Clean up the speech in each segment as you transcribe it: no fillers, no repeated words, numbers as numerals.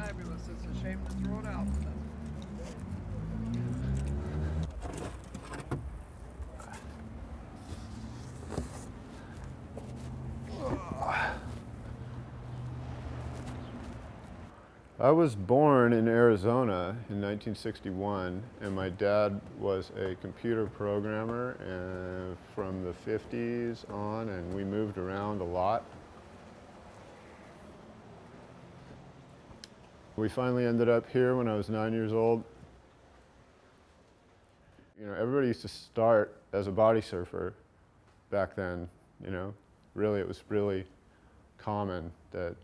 fabulous. It's a shame to throw it out. I was born in Arizona in 1961, and my dad was a computer programmer from the 50s on, and we moved around a lot. We finally ended up here when I was 9 years old. You know, everybody used to start as a body surfer back then, you know. Really, it was really common that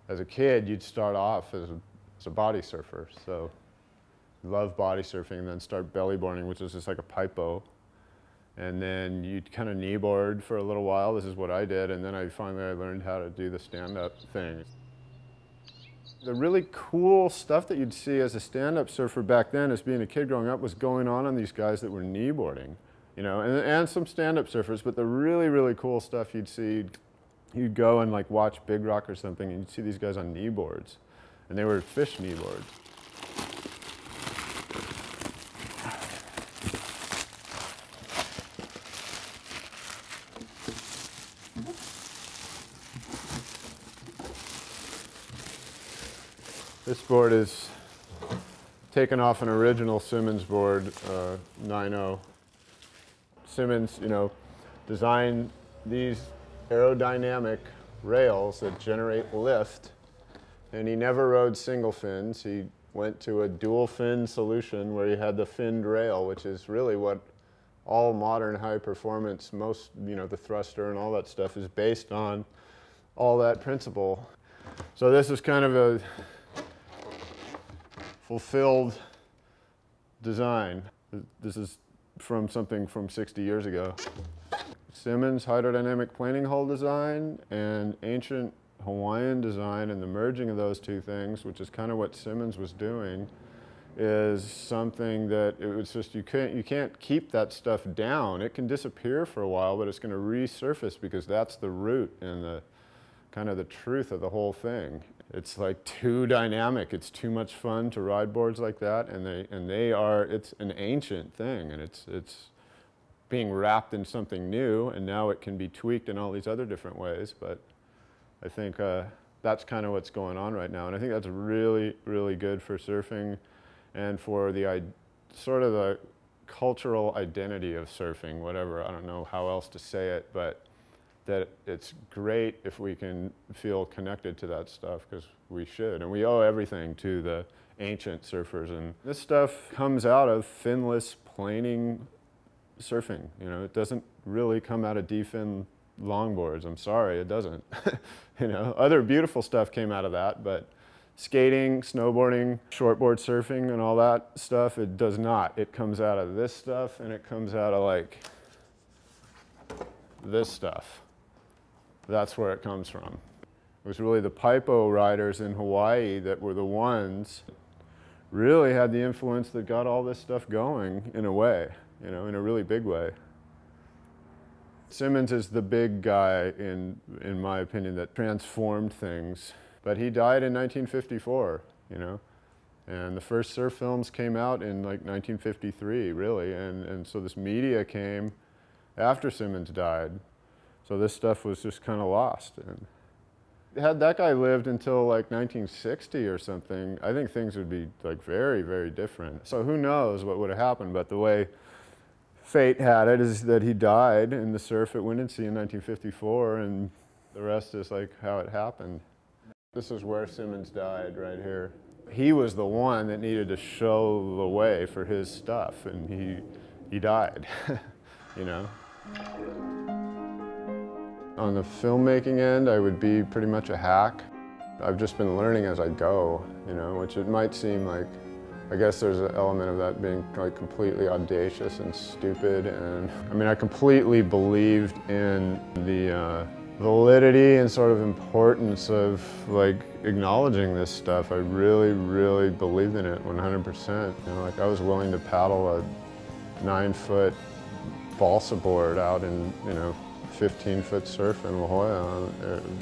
as a kid, you'd start off as a body surfer. So love body surfing, and then start bellyboarding, which is just like a pipo. And then you'd kind of kneeboard for a little while. This is what I did. And then I learned how to do the stand-up thing. The really cool stuff that you'd see as a stand-up surfer back then, as being a kid growing up, was going on these guys that were kneeboarding, you know, and some stand-up surfers. But the really, really cool stuff you'd see, you'd go and like watch Big Rock or something, and you'd see these guys on kneeboards, and they were fish kneeboards. This board is taken off an original Simmons board, 9.0. Simmons, you know, designed these aerodynamic rails that generate lift, and he never rode single fins. He went to a dual fin solution where he had the finned rail, which is really what all modern high performance, most, you know, the thruster and all that stuff is based on, all that principle. So this is kind of a fulfilled design. This is from something from 60 years ago. Simmons hydrodynamic planing hull design and ancient Hawaiian design, and the merging of those two things, which is kind of what Simmons was doing, is something that it was just, you can't keep that stuff down. It can disappear for a while, but it's going to resurface because that's the root and the kind of the truth of the whole thing. It's like too dynamic. It's too much fun to ride boards like that, and it's an ancient thing, and it's being wrapped in something new, and now it can be tweaked in all these other different ways. But I think that's kind of what's going on right now, and I think that's really, really good for surfing and for the sort of the cultural identity of surfing, whatever. I don't know how else to say it, but that it's great if we can feel connected to that stuff, because we should, and we owe everything to the ancient surfers. And this stuff comes out of finless planing surfing. You know, it doesn't really come out of defin longboards. I'm sorry, it doesn't. You know, other beautiful stuff came out of that, but skating, snowboarding, shortboard surfing, and all that stuff, it does not. It comes out of this stuff, and it comes out of like this stuff. That's where it comes from. It was really the pipo riders in Hawaii that were the ones that really had the influence that got all this stuff going in a way, you know, in a really big way. Simmons is the big guy, in my opinion, that transformed things. But he died in 1954, you know, and the first surf films came out in like 1953, really, and so this media came after Simmons died. So this stuff was just kind of lost. And had that guy lived until like 1960 or something, I think things would be like very, very different. So who knows what would have happened, but the way fate had it is that he died in the surf at Windansea in 1954, and the rest is like how it happened. This is where Simmons died, right here. He was the one that needed to show the way for his stuff, and he died, you know. On the filmmaking end, I would be pretty much a hack. I've just been learning as I go, you know, which it might seem like, I guess there's an element of that being like completely audacious and stupid. And I mean, I completely believed in the validity and sort of importance of like acknowledging this stuff. I really, really believed in it 100%. You know, like I was willing to paddle a 9-foot balsa board out in, you know, 15-foot surf in La Jolla,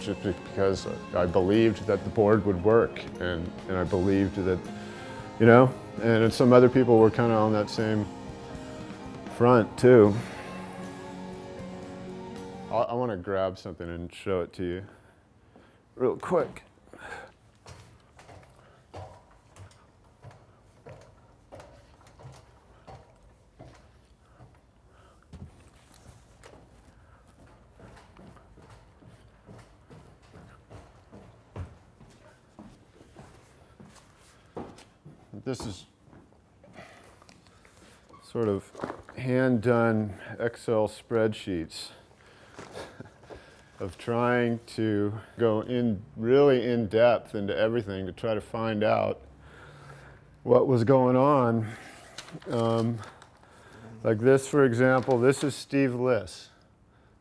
just because I believed that the board would work, and I believed that, you know, and some other people were kind of on that same front too. I want to grab something and show it to you real quick. This is sort of hand-done Excel spreadsheets of trying to go really in depth into everything to try to find out what was going on. Like this, for example, this is Steve Liss.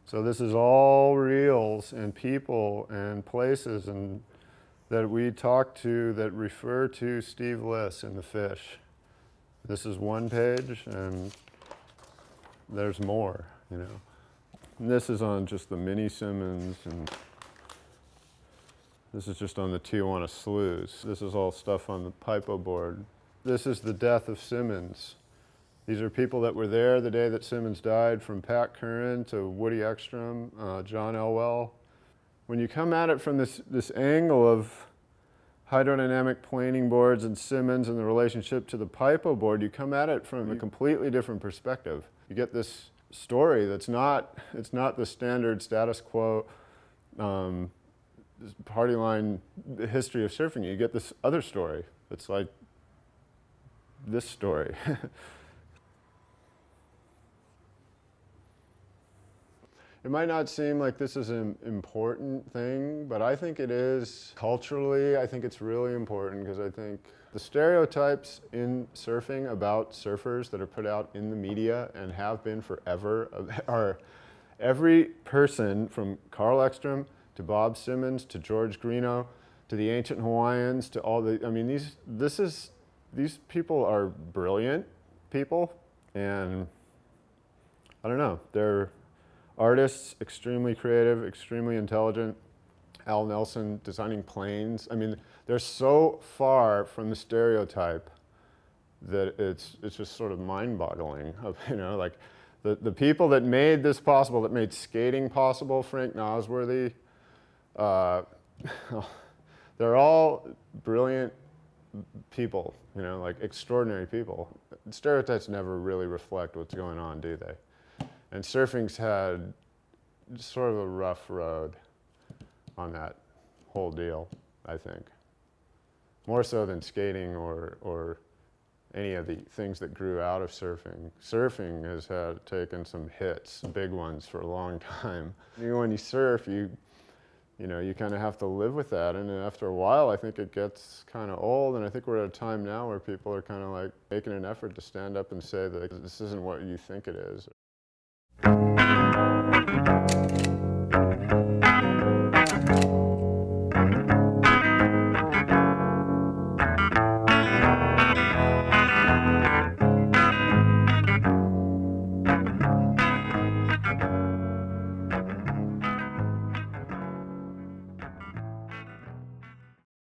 So this is all reels and people and places and that we talk to that refer to Steve Liss in the fish. This is one page, and there's more, you know. And this is on just the mini Simmons, and this is just on the Tijuana sloughs. This is all stuff on the Pipo board. This is the death of Simmons. These are people that were there the day that Simmons died, from Pat Curran to Woody Ekstrom, John Elwell. When you come at it from this angle of hydrodynamic planing boards and Simmons and the relationship to the Pipo board, you come at it from a completely different perspective. You get this story that's it's not the standard status quo party line history of surfing. You get this other story. It's like this story. It might not seem like this is an important thing, but I think it is. Culturally, I think it's really important, because I think the stereotypes in surfing about surfers that are put out in the media and have been forever are every person from Carl Ekstrom to Bob Simmons to George Greeno to the ancient Hawaiians to all the, I mean, these people are brilliant people, and I don't know, they're artists, extremely creative, extremely intelligent. Al Nelson designing planes. I mean, they're so far from the stereotype that it's just sort of mind-boggling. You know, like the people that made this possible, that made skating possible, Frank Nosworthy, they're all brilliant people, you know, like extraordinary people. Stereotypes never really reflect what's going on, do they? And surfing's had sort of a rough road on that whole deal, I think. More so than skating or any of the things that grew out of surfing. Surfing has taken some hits, big ones, for a long time. When you surf, you know, you kind of have to live with that, and after a while, I think it gets kind of old, and I think we're at a time now where people are kind of like making an effort to stand up and say that this isn't what you think it is.